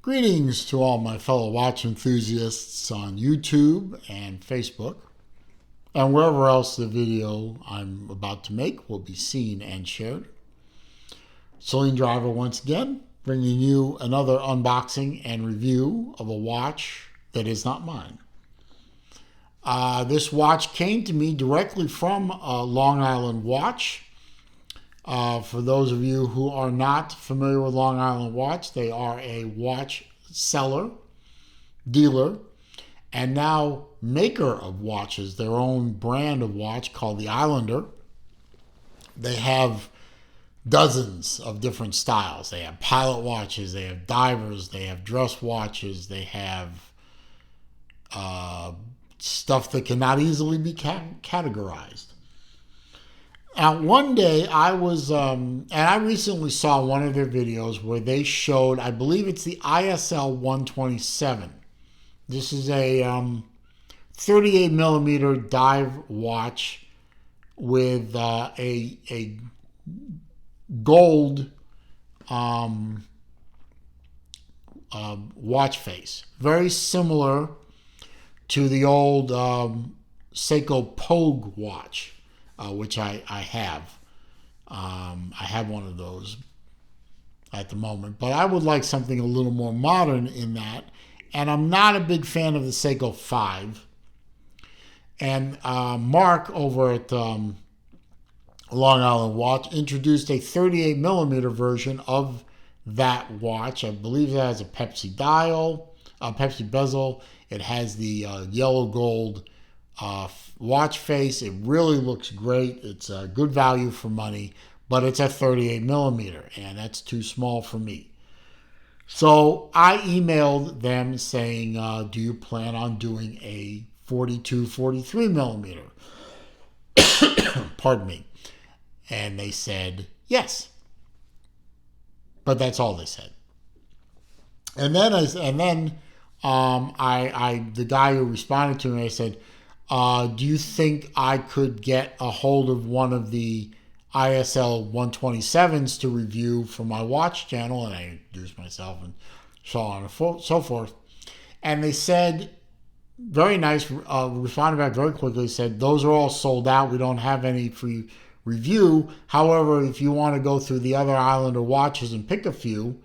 Greetings to all my fellow watch enthusiasts on YouTube and Facebook, and wherever else the video I'm about to make will be seen and shared. Celine Driver once again, bringing you another unboxing and review of a watch that is not mine. This watch came to me directly from Long Island Watch. For those of you who are not familiar with Long Island Watch, they are a watch seller, dealer, and now maker of watches, their own brand of watch called the Islander. They have dozens of different styles. They have pilot watches, they have divers, they have dress watches, they have stuff that cannot easily be categorized. Now, one day I was, and I recently saw one of their videos where they showed, I believe it's the ISL-127. This is a 38 millimeter dive watch with a gold watch face. Very similar to the old Seiko Pogue watch. Which I have. I have one of those at the moment, but I would like something a little more modern in that. And I'm not a big fan of the Seiko 5. And Mark over at Long Island Watch introduced a 38 millimeter version of that watch. I believe it has a Pepsi dial, a Pepsi bezel. It has the yellow gold watch face. It really looks great. It's a good value for money, but it's a 38 millimeter, and that's too small for me. So I emailed them saying, do you plan on doing a 42, 43 millimeter? Pardon me. And they said, yes. But that's all they said. And then the guy who responded to me, I said, do you think I could get a hold of one of the ISL-127s to review for my watch channel? And I introduced myself and so on and so forth. And they said, very nice, responded back very quickly, said, those are all sold out. We don't have any free review. However, if you want to go through the other Islander watches and pick a few,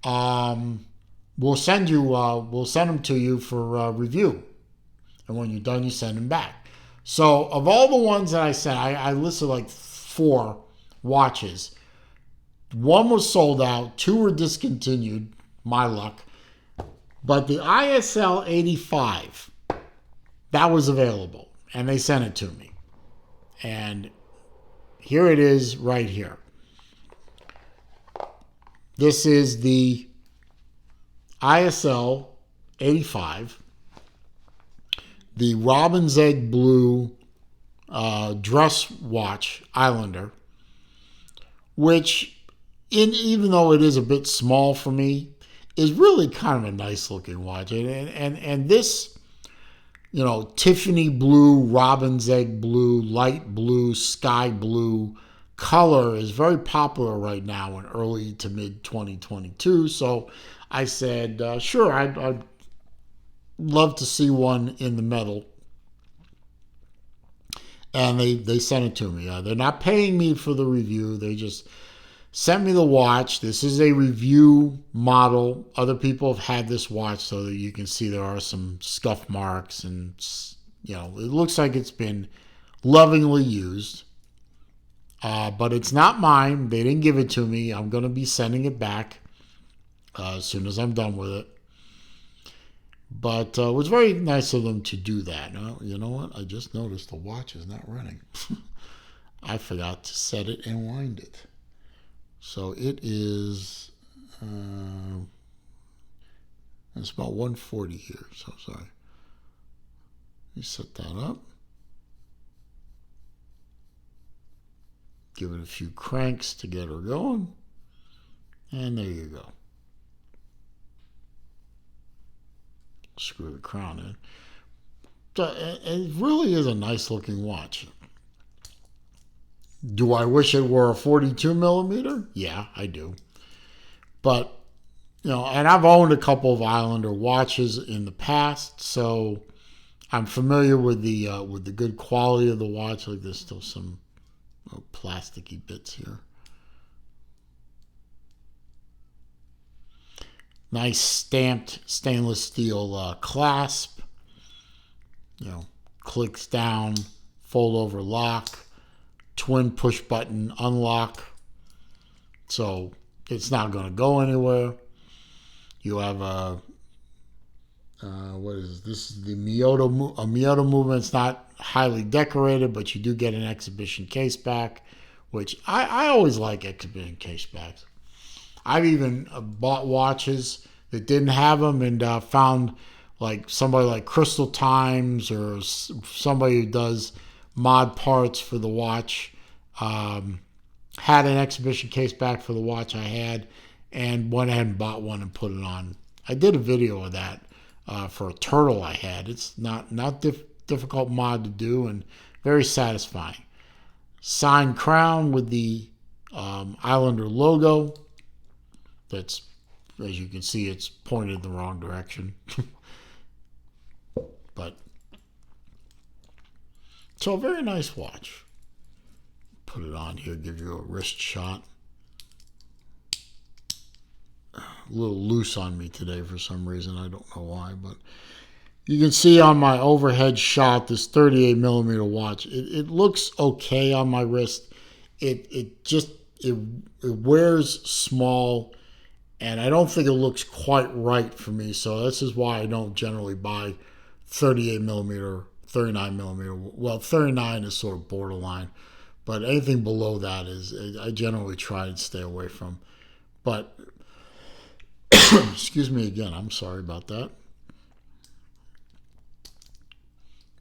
we'll send them to you for review. And when you're done, you send them back. So of all the ones that I sent, I listed like 4 watches. One was sold out. 2 were discontinued. My luck. But the ISL-85, that was available. And they sent it to me. And here it is right here. This is the ISL-85. The Robin's Egg Blue dress watch Islander, which, even though it is a bit small for me, is really kind of a nice looking watch. And this, Tiffany blue, Robin's Egg blue, light blue, sky blue color is very popular right now in early to mid 2022. So I said, sure, I'd love to see one in the metal. And they sent it to me. They're not paying me for the review. They just sent me the watch. This is a review model. Other people have had this watch so that you can see there are some scuff marks. And, it looks like it's been lovingly used. But it's not mine. They didn't give it to me. I'm going to be sending it back as soon as I'm done with it. But it was very nice of them to do that. You know what? I just noticed the watch is not running. I forgot to set it and wind it. So it is, it's about 1:40 here. So sorry. Let me set that up. Give it a few cranks to get her going. And there you go. Screw the crown in. It really is a nice looking watch. Do I wish it were a 42 millimeter? Yeah, I do. But And I've owned a couple of Islander watches in the past, so I'm familiar with the good quality of the watch. Like there's still some plasticky bits here. Nice stamped stainless steel clasp. Clicks down, fold over lock, twin push button unlock. So it's not going to go anywhere. You have what is this? This is the Miyota movement. It's not highly decorated, but you do get an exhibition case back, which I always like exhibition case backs. I've even bought watches that didn't have them and found like somebody like Crystal Times or somebody who does mod parts for the watch had an exhibition case back for the watch I had and went ahead and bought one and put it on. I did a video of that for a turtle I had. It's not difficult mod to do and very satisfying. Signed crown with the Islander logo. That's, as you can see, it's pointed in the wrong direction. But so a very nice watch. Put it on here, give you a wrist shot. A little loose on me today for some reason. I don't know why, but you can see on my overhead shot this 38 millimeter watch. It looks okay on my wrist. It wears small, and I don't think it looks quite right for me. So this is why I don't generally buy 38 millimeter, 39 millimeter. Well, 39 is sort of borderline, but anything below that I generally try and stay away from. But excuse me again, I'm sorry about that.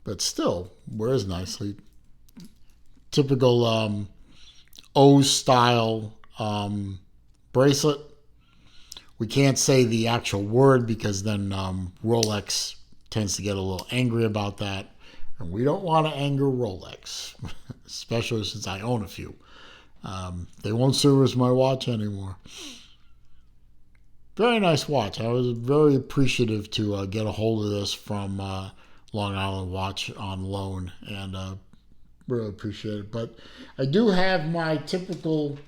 But still wears nicely. Typical O style bracelet. We can't say the actual word because then Rolex tends to get a little angry about that. And we don't want to anger Rolex, especially since I own a few. They won't service my watch anymore. Very nice watch. I was very appreciative to get a hold of this from Long Island Watch on loan, and really appreciate it. But I do have my typical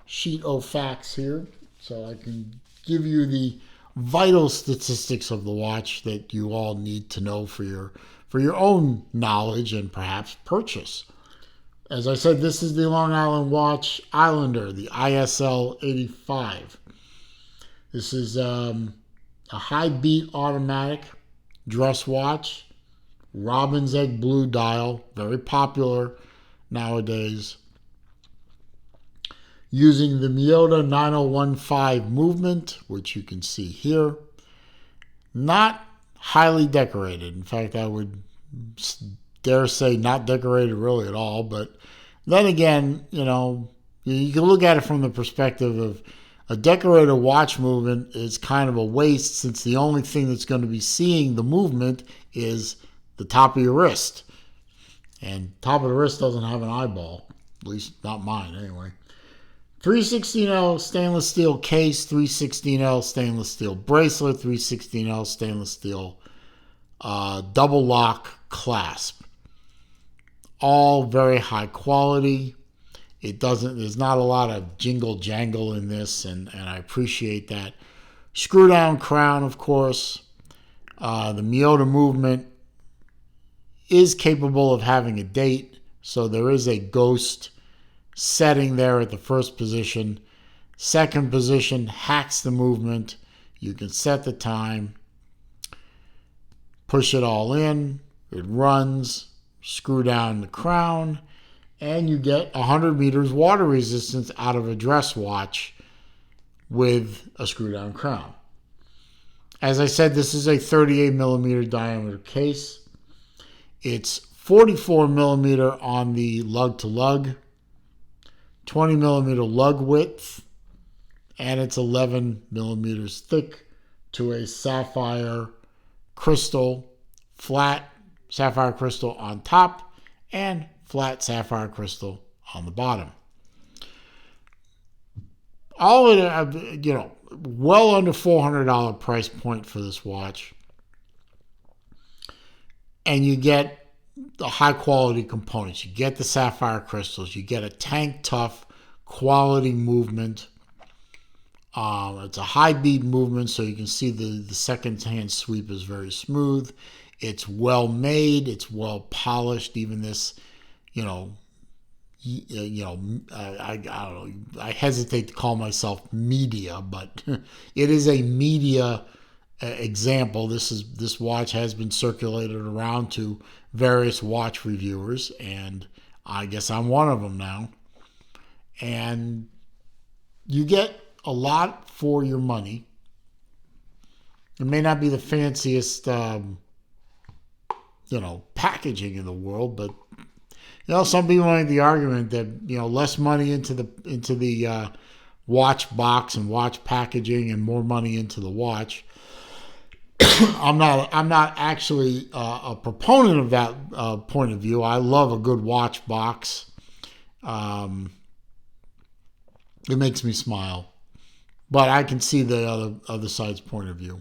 sheet of facts here, so I can give you the vital statistics of the watch that you all need to know for your own knowledge and perhaps purchase. As I said, this is the Long Island Watch Islander, the ISL-85. This is a high beat automatic dress watch, robin's egg blue dial, very popular nowadays. Using the Miyota 9015 movement, which you can see here. Not highly decorated. In fact, I would dare say not decorated really at all. But then again, you can look at it from the perspective of a decorated watch movement is kind of a waste, since the only thing that's going to be seeing the movement is the top of your wrist. And top of the wrist doesn't have an eyeball, at least not mine anyway. 316L stainless steel case, 316L stainless steel bracelet, 316L stainless steel double lock clasp. All very high quality. There's not a lot of jingle jangle in this, and I appreciate that. Screw down crown, of course. The Miyota movement is capable of having a date, so there is a ghost setting there at the first position. Second position hacks the movement. You can set the time, push it all in, it runs, screw down the crown, and you get 100 meters water resistance out of a dress watch with a screw down crown. As I said, this is a 38 millimeter diameter case. It's 44 millimeter on the lug to lug, 20 millimeter lug width, and it's 11 millimeters thick to a sapphire crystal, flat sapphire crystal on top and flat sapphire crystal on the bottom. All of it, well under $400 price point for this watch. And you get the high quality components. You get the sapphire crystals. You get a tank tough quality movement. It's a high beat movement, so you can see the second hand sweep is very smooth. It's well made. It's well polished. Even this, I don't know. I hesitate to call myself media, but it is a media example. This watch has been circulated around to various watch reviewers, and I guess I'm one of them now. And you get a lot for your money. It may not be the fanciest, packaging in the world, but some people make the argument that less money into the watch box and watch packaging and more money into the watch. I'm not actually a proponent of that point of view. I love a good watch box. It makes me smile. But I can see the other side's point of view.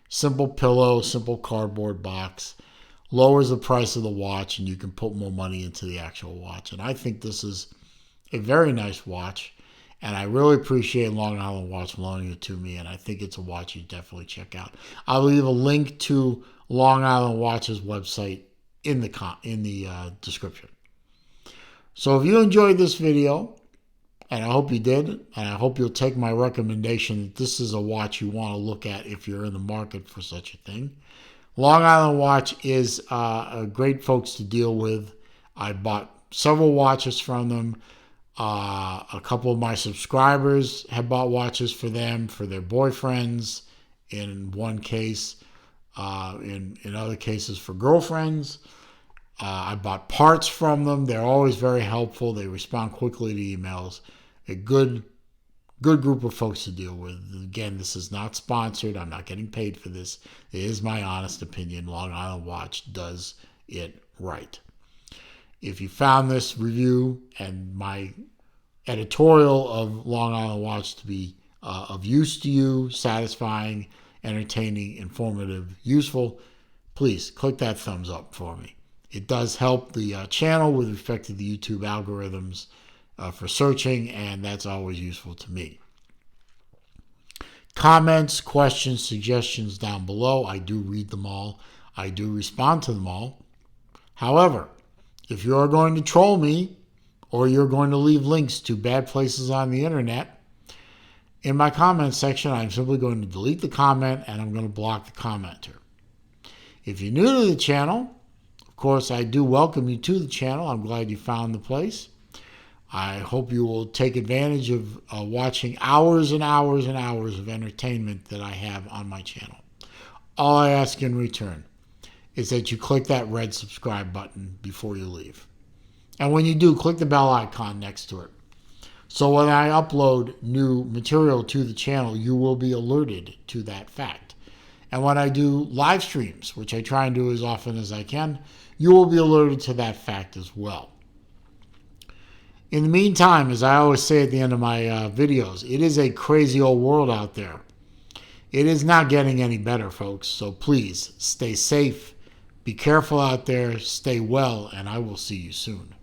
Simple pillow, simple cardboard box, lowers the price of the watch, and you can put more money into the actual watch. And I think this is a very nice watch, and I really appreciate Long Island Watch loaning it to me, and I think it's a watch you definitely check out. I'll leave a link to Long Island Watch's website in the description. So if you enjoyed this video, and I hope you did, and I hope you'll take my recommendation that this is a watch you want to look at if you're in the market for such a thing. Long Island Watch is great folks to deal with. I bought several watches from them. A couple of my subscribers have bought watches for them, for their boyfriends, in one case, in other cases for girlfriends. I bought parts from them. They're always very helpful. They respond quickly to emails. A good group of folks to deal with. Again, this is not sponsored. I'm not getting paid for this. It is my honest opinion. Long Island Watch does it right. If you found this review and my editorial of Long Island Watch to be of use to you, satisfying, entertaining, informative, useful, please click that thumbs up for me. It does help the channel with respect to the YouTube algorithms for searching, and that's always useful to me. Comments, questions, suggestions down below. I do read them all. I do respond to them all. However, if you're going to troll me or you're going to leave links to bad places on the internet, in my comment section, I'm simply going to delete the comment and I'm going to block the commenter. If you're new to the channel, of course, I do welcome you to the channel. I'm glad you found the place. I hope you will take advantage of watching hours and hours and hours of entertainment that I have on my channel. All I ask in return is that you click that red subscribe button before you leave. And when you do, click the bell icon next to it. So when I upload new material to the channel, you will be alerted to that fact. And when I do live streams, which I try and do as often as I can, you will be alerted to that fact as well. In the meantime, as I always say at the end of my videos, it is a crazy old world out there. It is not getting any better, folks. So please stay safe, be careful out there, stay well, and I will see you soon.